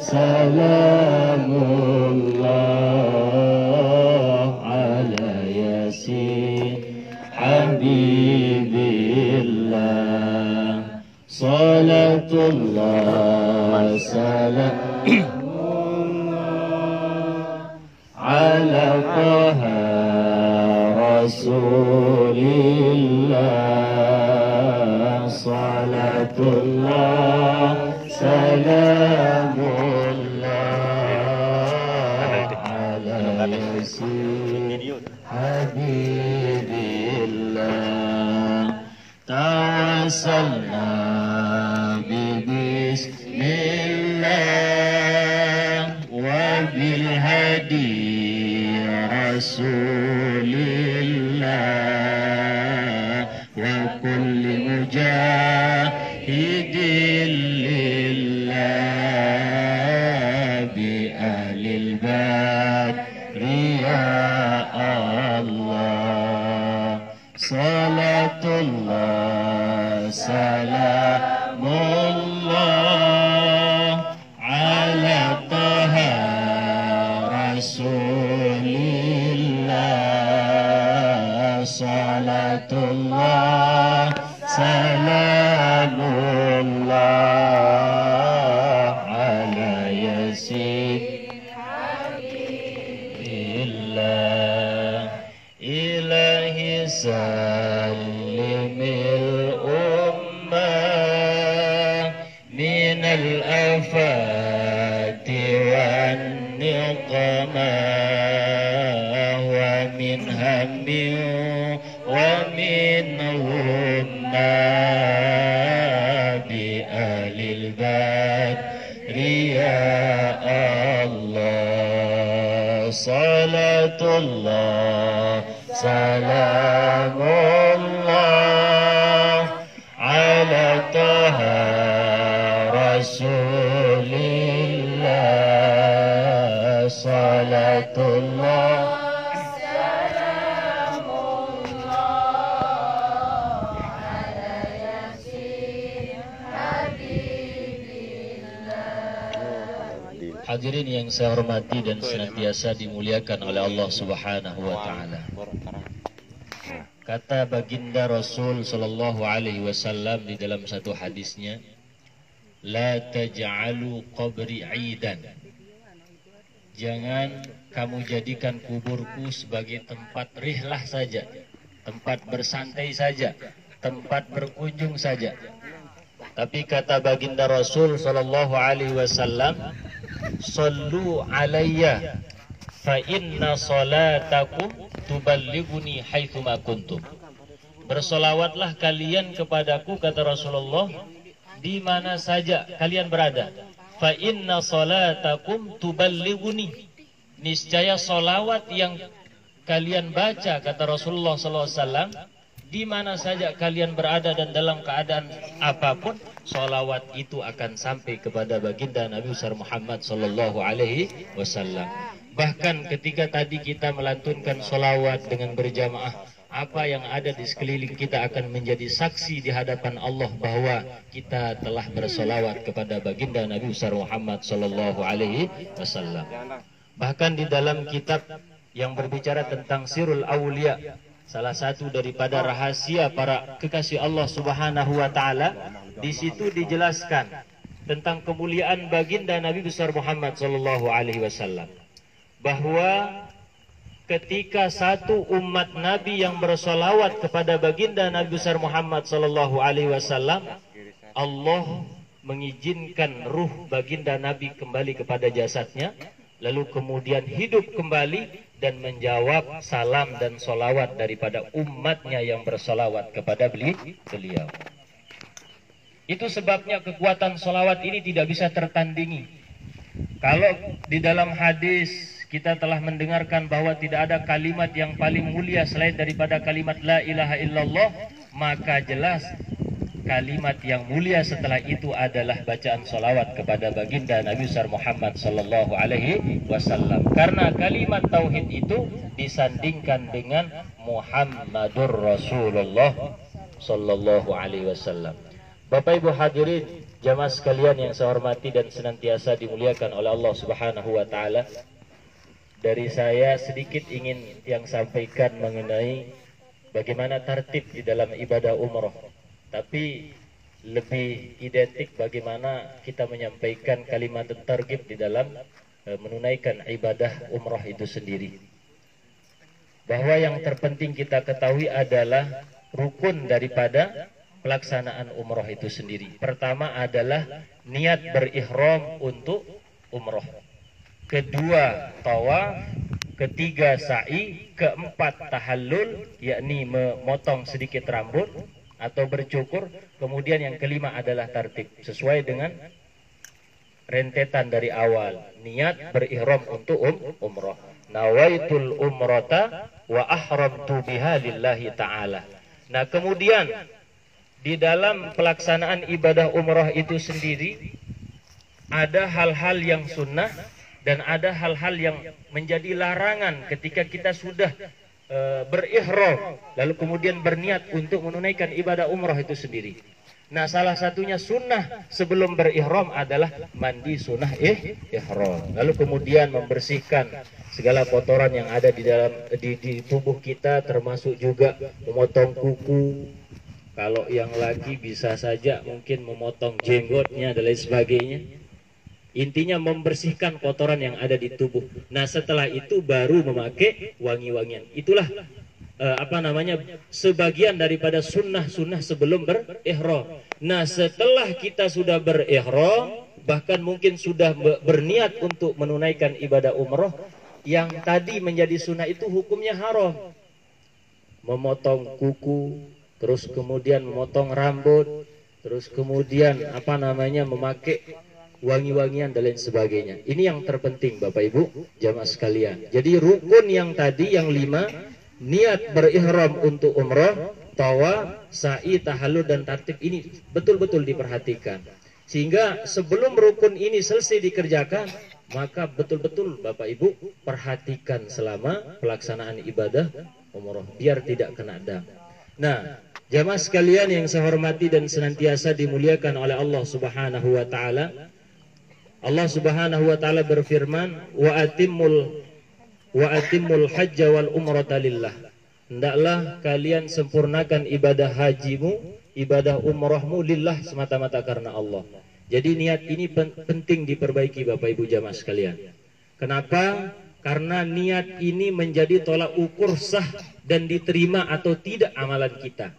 Salamullah ala Yasin Habibillah. Salatullah salamullah ala Taha Rasulillah. Salatullah salamullah ala Yasin Habibillah. Tawassalna bismillah wa bil hadi rasulillah wa kulli mujahidin lillah bi ahlil badri ya Allah. Salatullah salamullah ala Taha Rasulillah. Salatullah salamullah ala Yasin Habibillah. Ilahi salimil ummah minal afati wan niqamah wa min hammin wa min ghunna bi ahlil badri ya Allah. Salatullah salamullah ala Taha Rasulillah. Salatullah Hadirin yang saya hormati dan senantiasa dimuliakan oleh Allah Subhanahu wa taala. Kata baginda Rasul sallallahu alaihi wasallam di dalam satu hadisnya, la taj'alu qabri 'idan. Jangan kamu jadikan kuburku sebagai tempat rihlah saja, tempat bersantai saja, tempat berkunjung saja. Tapi kata baginda Rasul sallallahu alaihi wasallam, sallu alayya fa inna salatakum tuballighuni haitsuma kuntum. Bersolawatlah kalian kepadaku, kata Rasulullah, di mana saja kalian berada. Fa inna salatakum tuballighuni. Niscaya solawat yang kalian baca, kata Rasulullah SAW, di mana saja kalian berada dan dalam keadaan apapun, solawat itu akan sampai kepada baginda Nabi besar Muhammad sallallahu alaihi wasallam. Bahkan ketika tadi kita melantunkan solawat dengan berjamaah, apa yang ada di sekeliling kita akan menjadi saksi di hadapan Allah bahwa kita telah bersolawat kepada baginda Nabi besar Muhammad sallallahu alaihi wasallam. Bahkan di dalam kitab yang berbicara tentang Sirul Aulia, salah satu daripada rahasia para kekasih Allah Subhanahu wa taala, di situ dijelaskan tentang kemuliaan baginda Nabi besar Muhammad sallallahu alaihi wasallam, bahwa ketika satu umat Nabi yang bersolawat kepada baginda Nabi besar Muhammad sallallahu alaihi wasallam, Allah mengizinkan ruh baginda Nabi kembali kepada jasadnya, lalu kemudian hidup kembali dan menjawab salam dan solawat daripada umatnya yang bersolawat kepada beliau. Itu sebabnya kekuatan solawat ini tidak bisa tertandingi. Kalau di dalam hadis kita telah mendengarkan bahwa tidak ada kalimat yang paling mulia selain daripada kalimat la ilaha illallah, maka jelas kalimat yang mulia setelah itu adalah bacaan solawat kepada baginda Nabi besar Muhammad sallallahu alaihi wasallam. Karena kalimat tauhid itu disandingkan dengan Muhammadur Rasulullah sallallahu alaihi wasallam. Bapak Ibu hadirin Jamaah sekalian yang saya hormati dan senantiasa dimuliakan oleh Allah Subhanahu wa taala. Dari saya sedikit ingin yang sampaikan mengenai bagaimana tertib di dalam ibadah umroh. Tapi lebih identik bagaimana kita menyampaikan kalimat targhib di dalam menunaikan ibadah umroh itu sendiri. Bahwa yang terpenting kita ketahui adalah rukun daripada pelaksanaan umroh itu sendiri. Pertama adalah niat berihram untuk umroh. Kedua tawaf, ketiga sa'i, keempat tahallul, yakni memotong sedikit rambut atau bercukur. Kemudian yang kelima adalah tartib sesuai dengan rentetan dari awal. Niat berihram untuk umroh. Nawaitul umrata wa ahramtu biha lillahi ta'ala. Nah, kemudian di dalam pelaksanaan ibadah umroh itu sendiri ada hal-hal yang sunnah dan ada hal-hal yang menjadi larangan ketika kita sudah berihram lalu kemudian berniat untuk menunaikan ibadah umroh itu sendiri. Nah, salah satunya sunnah sebelum berihram adalah mandi sunnah ihram. Lalu kemudian membersihkan segala kotoran yang ada di dalam di tubuh kita, termasuk juga memotong kuku. Kalau yang laki bisa saja mungkin memotong jenggotnya dan lain sebagainya. Intinya membersihkan kotoran yang ada di tubuh. Nah, setelah itu baru memakai wangi-wangian. Itulah sebagian daripada sunnah-sunnah sebelum berihram. Nah, setelah kita sudah berihram, bahkan mungkin sudah berniat untuk menunaikan ibadah umroh, yang tadi menjadi sunnah itu hukumnya haram. Memotong kuku, terus kemudian memotong rambut, terus kemudian memakai wangi-wangian dan lain sebagainya. Ini yang terpenting Bapak Ibu jamaah sekalian. Jadi rukun yang tadi yang 5, niat berihram untuk umrah, tawaf, sa'i, tahallul dan tartib ini betul-betul diperhatikan. Sehingga sebelum rukun ini selesai dikerjakan, maka betul-betul Bapak Ibu perhatikan selama pelaksanaan ibadah umrah biar tidak kena dam. Nah, jamaah sekalian yang saya hormati dan senantiasa dimuliakan oleh Allah Subhanahu wa taala. Allah Subhanahu wa taala berfirman, wa atimmul hajja wal umrata lillah. Hendaklah kalian sempurnakan ibadah hajimu, ibadah umrahmu lillah, semata-mata karena Allah. Jadi niat ini penting diperbaiki Bapak Ibu jamaah sekalian. Kenapa? Karena niat ini menjadi tolak ukur sah dan diterima atau tidak amalan kita.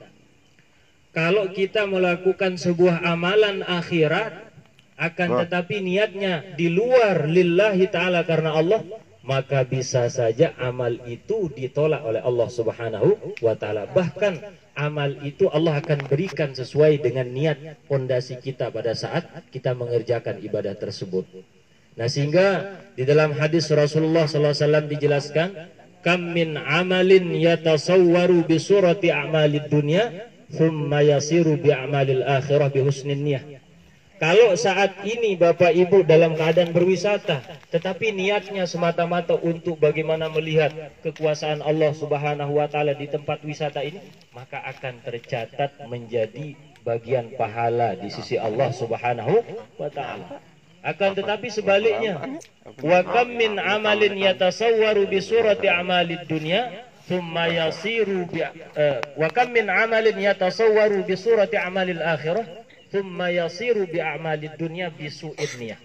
Kalau kita melakukan sebuah amalan akhirat, akan tetapi niatnya di luar lillahi ta'ala karena Allah, maka bisa saja amal itu ditolak oleh Allah Subhanahu wa ta'ala. Bahkan amal itu Allah akan berikan sesuai dengan niat fondasi kita pada saat kita mengerjakan ibadah tersebut. Nah, sehingga di dalam hadis Rasulullah SAW dijelaskan, kam min amalin yatasawwaru bi surati a'malid dunya thumma yasiru bi a'malil akhirah bi husnin niyah. Kalau saat ini Bapak Ibu dalam keadaan berwisata, tetapi niatnya semata-mata untuk bagaimana melihat kekuasaan Allah Subhanahu wa taala di tempat wisata ini, maka akan tercatat menjadi bagian pahala di sisi Allah Subhanahu wa taala. Akan tetapi sebaliknya, wa kam min amalin yatasawwaru bi surati a'malid dunya thumma yasiru bi wa kam min amalin yatasawwaru bi surati a'malil akhirah thumma yasiru bi a'malid dunya bisu'id niyah.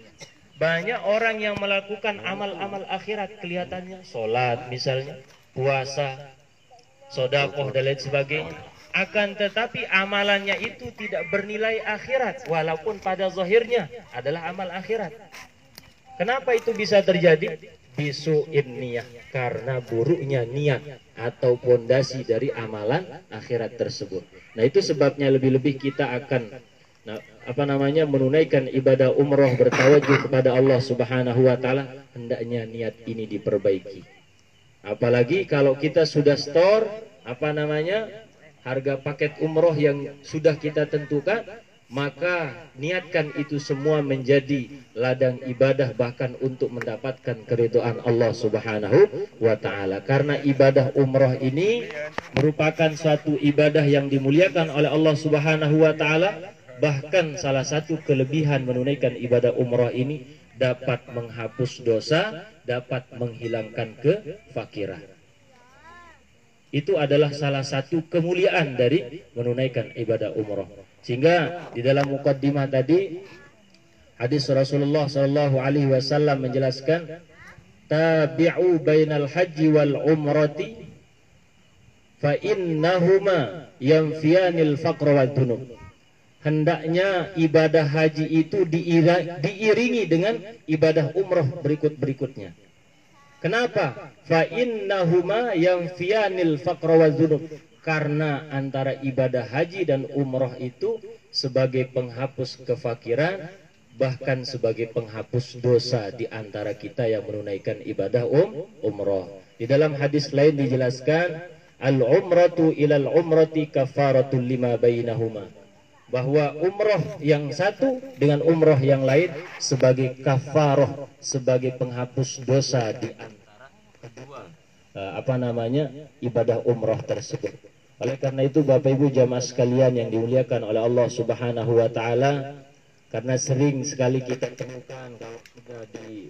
Banyak orang yang melakukan amal-amal akhirat, kelihatannya sholat misalnya, puasa, sedekah dan lain sebagainya, akan tetapi amalannya itu tidak bernilai akhirat walaupun pada zahirnya adalah amal akhirat. Kenapa itu bisa terjadi? Bisu'id niyah, karena buruknya niat atau pondasi dari amalan akhirat tersebut. Nah, itu sebabnya lebih-lebih kita akan menunaikan ibadah umroh bertawajuh kepada Allah Subhanahu wa taala, hendaknya niat ini diperbaiki. Apalagi kalau kita sudah store harga paket umroh yang sudah kita tentukan, maka niatkan itu semua menjadi ladang ibadah bahkan untuk mendapatkan keridhaan Allah Subhanahu wa taala. Karena ibadah umroh ini merupakan suatu ibadah yang dimuliakan oleh Allah Subhanahu wa taala, Bahkan salah satu kelebihan menunaikan ibadah umrah ini dapat menghapus dosa, dapat menghilangkan kefakiran. Itu adalah salah satu kemuliaan dari menunaikan ibadah umrah. Sehingga di dalam muqaddimah tadi hadis Rasulullah sallallahu alaihi wasallam menjelaskan, tabi'u bainal haji wal umrati fa innahuma yanfiyanil faqra wad dunub. Hendaknya ibadah haji itu diiringi dengan ibadah umrah berikut-berikutnya. Kenapa? Fa innahuma yanfiyanil faqra wad dunub. Karena antara ibadah haji dan umrah itu sebagai penghapus kefakiran, bahkan sebagai penghapus dosa di antara kita yang menunaikan ibadah umrah. Di dalam hadis lain dijelaskan, al-umratu ilal umrati kafaratul lima bainahuma. Bahwa umrah yang satu dengan umrah yang lain sebagai kafarah, sebagai penghapus dosa di antara kedua ibadah umrah tersebut. Oleh karena itu Bapak Ibu jamaah sekalian yang dimuliakan oleh Allah Subhanahu wa taala, karena sering sekali kita temukan kalau sudah di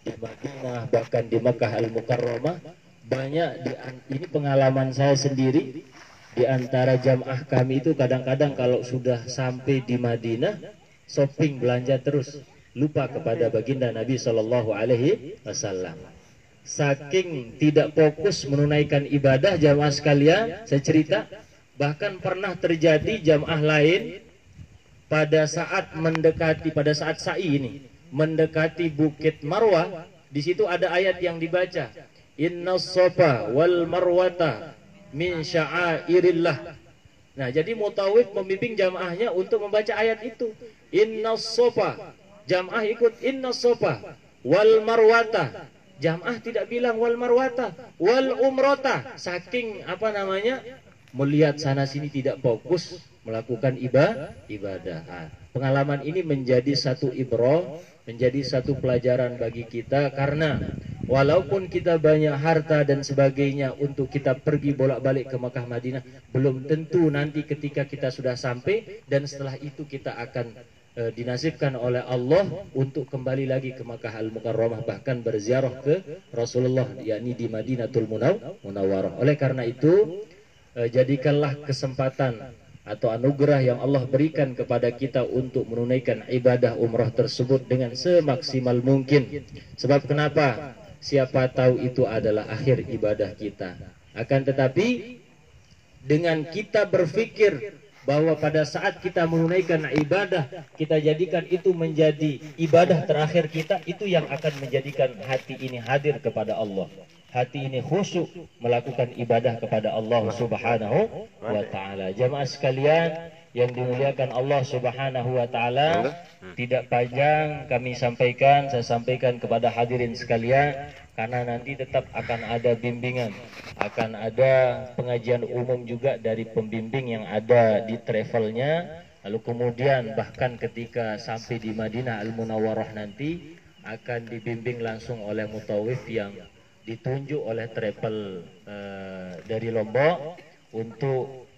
di Madinah, bahkan di Makkah Al-Mukarramah, banyak ini pengalaman saya sendiri, di antara jamaah kami itu kadang-kadang kalau sudah sampai di Madinah shopping belanja terus, lupa kepada baginda Nabi Shallallahu alaihi wasallam. Saking tidak fokus menunaikan ibadah jamaah sekalian, saya cerita bahkan pernah terjadi jamaah lain pada saat sa'i ini mendekati Bukit Marwah, di situ ada ayat yang dibaca, Innas Safa wal Marwata min sya'airillah. Nah, jadi mutawif membimbing jamaahnya untuk membaca ayat itu. Innas Safa, jamaah ikut Innas Safa wal Marwata. Jamaah tidak bilang wal marwata, wal umrota. Saking melihat sana sini tidak fokus melakukan ibadah. Pengalaman ini menjadi satu ibrah, menjadi satu pelajaran bagi kita, karena walaupun kita banyak harta dan sebagainya untuk kita pergi bolak-balik ke Makkah Madinah, belum tentu nanti ketika kita sudah sampai dan setelah itu kita akan dinasibkan oleh Allah untuk kembali lagi ke Makkah Al-Mukarramah, bahkan berziarah ke Rasulullah, yakni di Madinatul Munawwarah. Oleh karena itu jadikanlah kesempatan atau anugerah yang Allah berikan kepada kita untuk menunaikan ibadah umrah tersebut dengan semaksimal mungkin. Sebab kenapa? Siapa tahu itu adalah akhir ibadah kita. Akan tetapi dengan kita berpikir bahwa pada saat kita menunaikan ibadah, kita jadikan itu menjadi ibadah terakhir kita, itu yang akan menjadikan hati ini hadir kepada Allah, hati ini khusyuk melakukan ibadah kepada Allah Subhanahu wa taala. Jamaah sekalian yang dimuliakan Allah Subhanahu wa taala, tidak panjang saya sampaikan kepada hadirin sekalian, karena nanti tetap akan ada bimbingan, akan ada pengajian umum juga dari pembimbing yang ada di travelnya. Lalu kemudian bahkan ketika sampai di Madinah Al-Munawwarah nanti akan dibimbing langsung oleh mutawif yang ditunjuk oleh travel dari Lombok untuk